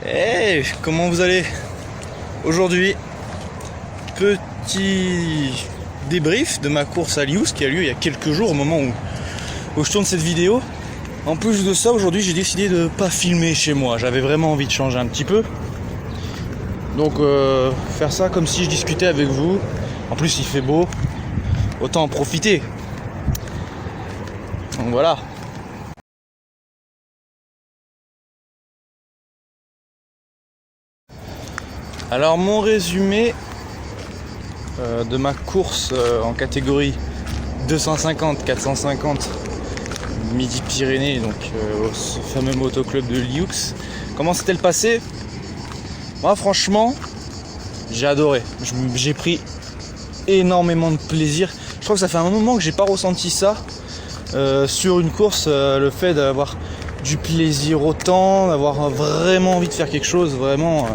Hey, comment vous allez? Aujourd'hui, petit débrief de ma course à Lius qui a lieu il y a quelques jours au moment où je tourne cette vidéo. En plus de ça, aujourd'hui j'ai décidé de pas filmer chez moi. J'avais vraiment envie de changer un petit peu. Donc faire ça comme si je discutais avec vous. En plus il fait beau, autant en profiter. Donc voilà. Alors mon résumé de ma course en catégorie 250-450 Midi-Pyrénées, donc ce fameux motoclub de Liux. Comment s'était-il passé? Moi franchement, j'ai adoré. J'ai pris énormément de plaisir. Je crois que ça fait un moment que j'ai pas ressenti ça sur une course, le fait d'avoir du plaisir autant, d'avoir vraiment envie de faire quelque chose vraiment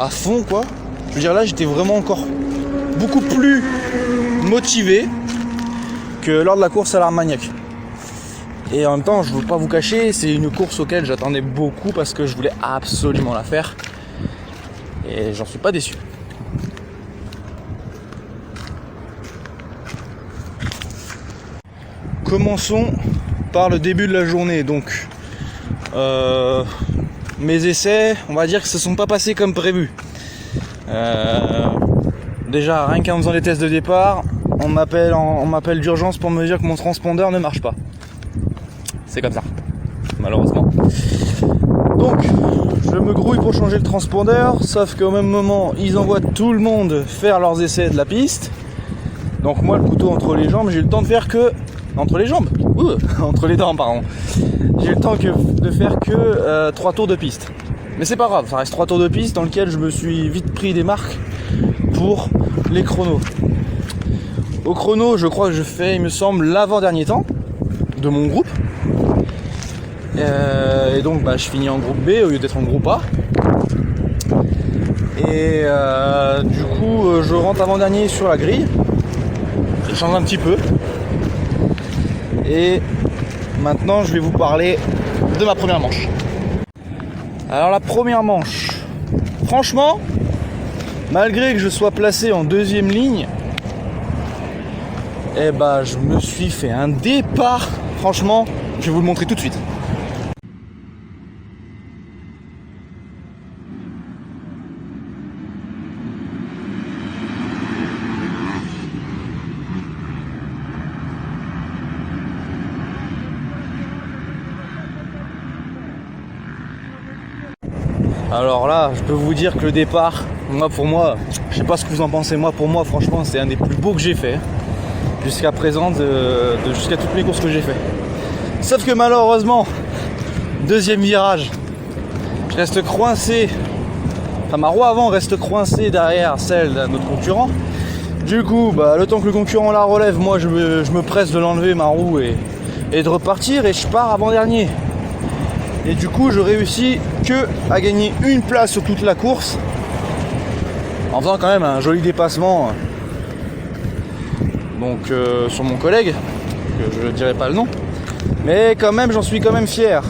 à fond quoi. Je veux dire là j'étais vraiment encore beaucoup plus motivé que lors de la course à l'Armagnac. Et en même temps je ne veux pas vous cacher, c'est une course auquel j'attendais beaucoup parce que je voulais absolument la faire. Et j'en suis pas déçu. Commençons par le début de la journée. Donc mes essais, on va dire que se sont pas passés comme prévu. Déjà, rien qu'en faisant les tests de départ, on m'appelle d'urgence pour me dire que mon transpondeur ne marche pas. C'est comme ça, malheureusement. Donc, je me grouille pour changer le transpondeur, sauf qu'au même moment, ils envoient tout le monde faire leurs essais de la piste. Donc moi, le couteau entre les jambes, j'ai le temps de faire que... Entre les jambes entre les dents, pardon. J'ai le temps de faire que 3 tours de piste. Mais c'est pas grave, ça reste 3 tours de piste dans lesquels je me suis vite pris des marques pour les chronos. Au chrono, je crois que je fais, il me semble, l'avant-dernier temps de mon groupe. Et donc je finis en groupe B au lieu d'être en groupe A. Et du coup, je rentre avant-dernier sur la grille. Je change un petit peu. Et maintenant, je vais vous parler de ma première manche. Alors la première manche, franchement, malgré que je sois placé en deuxième ligne, je me suis fait un départ. Franchement, je vais vous le montrer tout de suite. Alors là, je peux vous dire que le départ, pour moi, je sais pas ce que vous en pensez, pour moi, franchement, c'est un des plus beaux que j'ai fait jusqu'à présent, jusqu'à toutes les courses que j'ai fait. Sauf que malheureusement, deuxième virage, je reste coincé, ma roue avant reste coincée derrière celle d'un autre concurrent. Du coup, le temps que le concurrent la relève, moi je me presse de l'enlever ma roue et de repartir, et je pars avant-dernier. Et du coup, je réussis que à gagner une place sur toute la course, en faisant quand même un joli dépassement. Donc sur mon collègue, que je ne dirai pas le nom, mais quand même j'en suis quand même fier.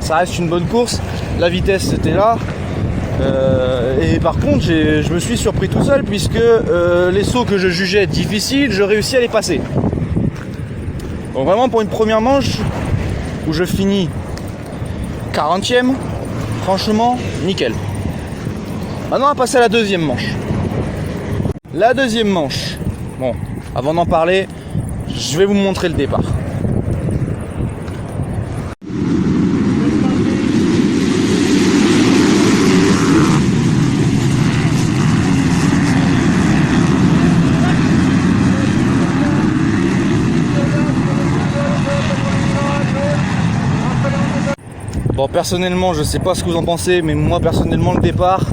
Ça reste une bonne course, la vitesse était là, et par contre je me suis surpris tout seul puisque les sauts que je jugeais difficiles, je réussis à les passer. Donc vraiment pour une première manche où je finis 40e, franchement nickel. Maintenant on va passer à la deuxième manche. La deuxième manche, bon, avant d'en parler, je vais vous montrer le départ. Bon, personnellement, je sais pas ce que vous en pensez, mais moi personnellement le départ,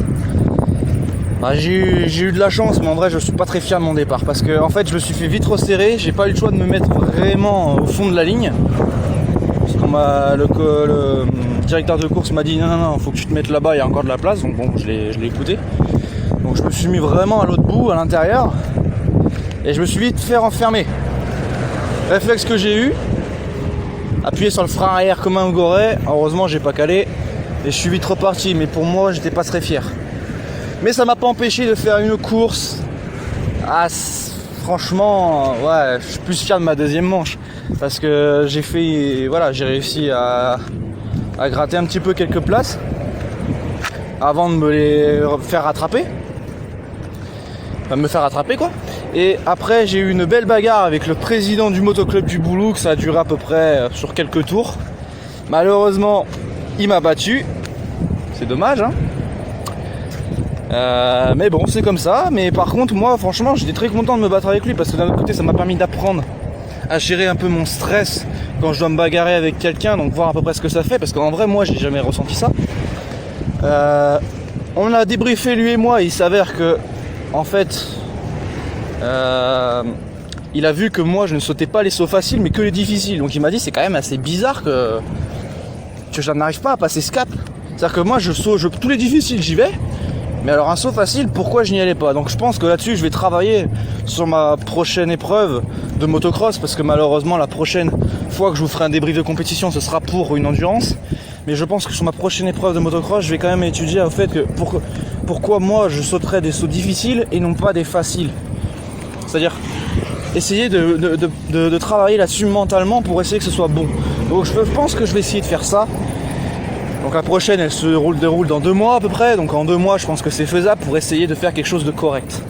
j'ai eu de la chance, mais en vrai je suis pas très fier de mon départ parce que en fait je me suis fait vite resserrer, j'ai pas eu le choix de me mettre vraiment au fond de la ligne parce que le directeur de course m'a dit non, faut que tu te mettes là-bas, il y a encore de la place. Donc bon, je l'ai écouté, donc je me suis mis vraiment à l'autre bout, à l'intérieur, et je me suis vite fait enfermer. Réflexe que j'ai eu, appuyer sur le frein arrière comme un goret. Heureusement j'ai pas calé, et je suis vite reparti, mais pour moi j'étais pas très fier. Mais ça m'a pas empêché de faire une course. Franchement, ouais, je suis plus fier de ma deuxième manche parce que j'ai réussi à gratter un petit peu quelques places avant de me les faire rattraper. Enfin, me faire rattraper quoi. Et après j'ai eu une belle bagarre avec le président du motoclub du Boulouk, ça a duré à peu près sur quelques tours. Malheureusement il m'a battu, c'est dommage hein. Mais bon c'est comme ça. Mais par contre moi franchement j'étais très content de me battre avec lui parce que d'un autre côté ça m'a permis d'apprendre à gérer un peu mon stress quand je dois me bagarrer avec quelqu'un, donc voir à peu près ce que ça fait parce qu'en vrai moi j'ai jamais ressenti ça. On a débriefé lui et moi, il s'avère que en fait il a vu que moi je ne sautais pas les sauts faciles mais que les difficiles, donc il m'a dit c'est quand même assez bizarre que je n'arrive pas à passer ce cap. C'est-à-dire que moi tous les difficiles j'y vais, mais alors un saut facile pourquoi je n'y allais pas. Donc je pense que là-dessus je vais travailler sur ma prochaine épreuve de motocross parce que malheureusement la prochaine fois que je vous ferai un débrief de compétition ce sera pour une endurance. Mais je pense que sur ma prochaine épreuve de motocross je vais quand même étudier au fait que pourquoi moi je sauterais des sauts difficiles et non pas des faciles. C'est-à-dire essayer de travailler là-dessus mentalement pour essayer que ce soit bon. Donc je pense que je vais essayer de faire ça. Donc la prochaine elle se déroule dans 2 mois à peu près. Donc en 2 mois je pense que c'est faisable pour essayer de faire quelque chose de correct.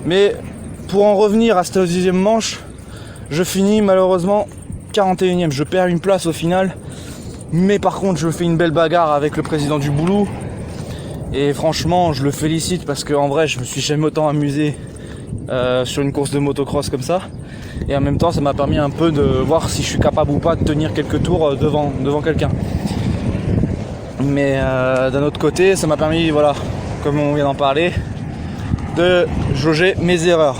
Mais pour en revenir à cette deuxième manche, je finis malheureusement 41ème. Je perds une place au final. Mais par contre je fais une belle bagarre avec le président du Boulou. Et franchement je le félicite parce qu'en vrai je me suis jamais autant amusé sur une course de motocross comme ça. Et en même temps ça m'a permis un peu de voir si je suis capable ou pas de tenir quelques tours devant quelqu'un. Mais d'un autre côté ça m'a permis, voilà, comme on vient d'en parler, de jauger mes erreurs.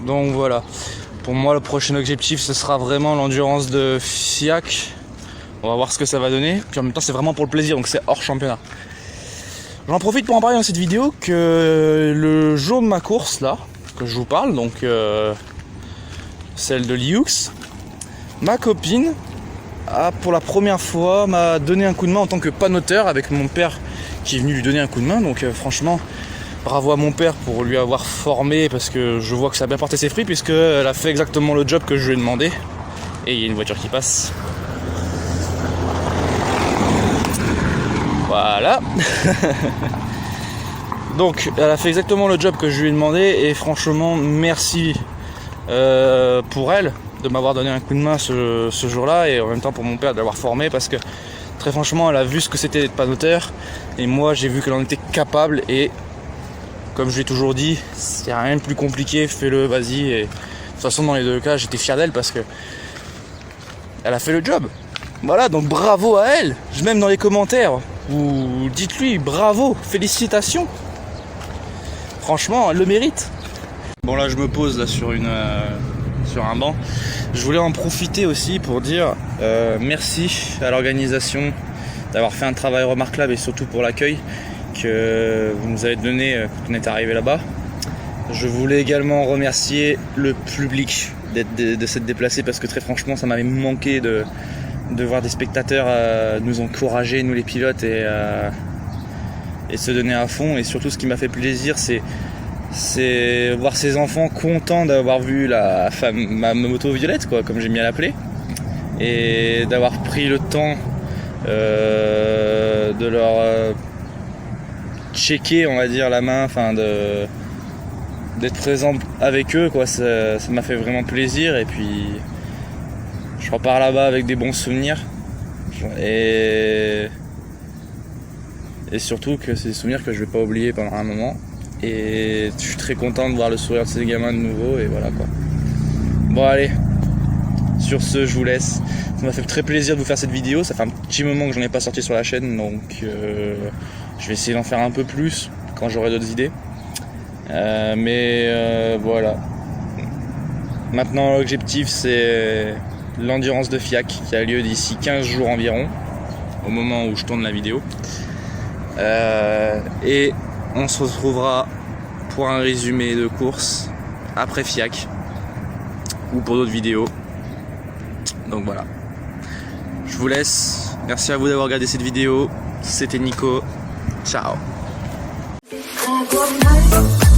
Donc voilà, pour moi le prochain objectif ce sera vraiment l'endurance de FIAC. On va voir ce que ça va donner. Puis en même temps c'est vraiment pour le plaisir, donc c'est hors championnat. J'en profite pour en parler dans cette vidéo que le jour de ma course là, que je vous parle, donc celle de Liux, ma copine pour la première fois m'a donné un coup de main en tant que panoteur avec mon père qui est venu lui donner un coup de main. Donc franchement bravo à mon père pour lui avoir formé parce que je vois que ça a bien porté ses fruits puisqu'elle a fait exactement le job que je lui ai demandé. Et il y a une voiture qui passe. Voilà. Donc elle a fait exactement le job que je lui ai demandé et franchement merci pour elle de m'avoir donné un coup de main ce jour-là et en même temps pour mon père de l'avoir formé parce que très franchement elle a vu ce que c'était d'être panoteur et moi j'ai vu qu'elle en était capable et comme je lui ai toujours dit, il n'y a rien de plus compliqué, fais-le, vas-y. Et de toute façon dans les deux cas j'étais fier d'elle parce que elle a fait le job. Voilà, donc bravo à elle. Même dans les commentaires, vous dites-lui bravo, félicitations. Franchement, elle le mérite. Bon là je me pose là sur un banc. Je voulais en profiter aussi pour dire merci à l'organisation d'avoir fait un travail remarquable et surtout pour l'accueil que vous nous avez donné quand on est arrivé là-bas. Je voulais également remercier le public de s'être déplacé parce que très franchement ça m'avait manqué de voir des spectateurs nous encourager, nous les pilotes et se donner à fond. Et surtout ce qui m'a fait plaisir c'est voir ces enfants contents d'avoir vu ma moto violette quoi, comme j'aime bien l'appeler, et d'avoir pris le temps de leur checker on va dire la main, enfin d'être présent avec eux quoi. Ça m'a fait vraiment plaisir et puis je repars là-bas avec des bons souvenirs et surtout que c'est des souvenirs que je vais pas oublier pendant un moment et je suis très content de voir le sourire de ces gamins de nouveau et voilà quoi. Bon allez, sur ce je vous laisse. Ça m'a fait très plaisir de vous faire cette vidéo, ça fait un petit moment que j'en ai pas sorti sur la chaîne donc je vais essayer d'en faire un peu plus quand j'aurai d'autres idées. Voilà. Maintenant l'objectif c'est l'endurance de FIAC qui a lieu d'ici 15 jours environ, au moment où je tourne la vidéo. Et on se retrouvera pour un résumé de course après FIAC ou pour d'autres vidéos. Donc voilà. Je vous laisse. Merci à vous d'avoir regardé cette vidéo. C'était Nico. Ciao. I got my